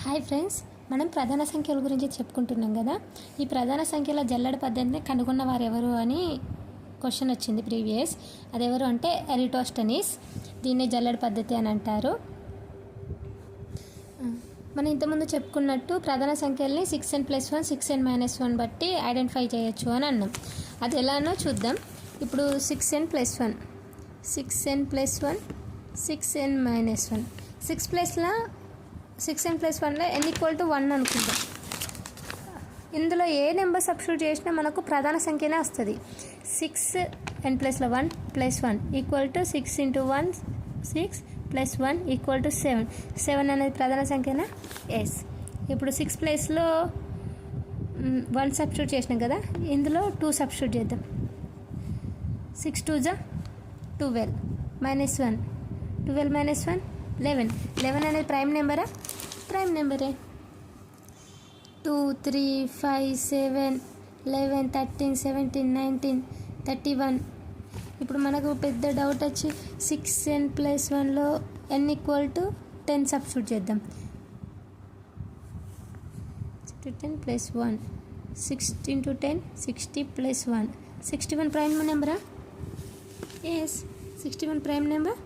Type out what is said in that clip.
Hi friends, మనం ప్రధాన సంఖ్యల గురించి చెప్పుకుంటున్నాం కదా. ఈ ప్రధాన సంఖ్యల జల్లెడ పద్ధతిని కనుగొన్న వారు ఎవరు అని క్వశ్చన్ వచ్చింది ప్రీవియస్. అదెవరు అంటే ఎరిటోస్టెనీస్. దీన్ని జల్లెడ పద్ధతి అని అంటారు. మనం ఇంతకుముందు చెప్పుకున్నట్టు ప్రధాన సంఖ్యల్ని 6n + 1 6n - 1 బట్టి ఐడెంటిఫై చేయొచ్చు అని అన్నాం. అది ఎలానో చూద్దాం. ఇప్పుడు 6n + 1 6n + 1 6n - 1 6 ప్లేస్లో 6n + 1లో n = 1 అనుకుందాం. ఇందులో ఏ నెంబర్ సబ్స్టిట్యూట్ చేసినా మనకు ప్రధాన సంఖ్యనే వస్తుంది. 6n + 1 + 1 = 6 × 1 6 + 1 = 7. 7 అనేది ప్రధాన సంఖ్యనా? ఎస్. ఇప్పుడు 6 ప్లేస్లో 1 సబ్స్టిట్యూట్ చేసినాం కదా, ఇందులో 2 సబ్స్టిట్యూట్ చేద్దాం. 6 × 2 = 12 - 1 12 - 1 11. 11 అనేది ప్రైమ్ నెంబరా? ప్రైమ్ నెంబరే. 2 3 5 7 11 13 17 19 31. ఇప్పుడు మనకు పెద్ద డౌట్ వచ్చి 6n + 1లో n = 10 సబ్స్టిట్యూట్ చేద్దాం. 10 + 1 6 × 10 60 + 1 61 ప్రైమ్ నెంబరా? Yes, 61 prime number.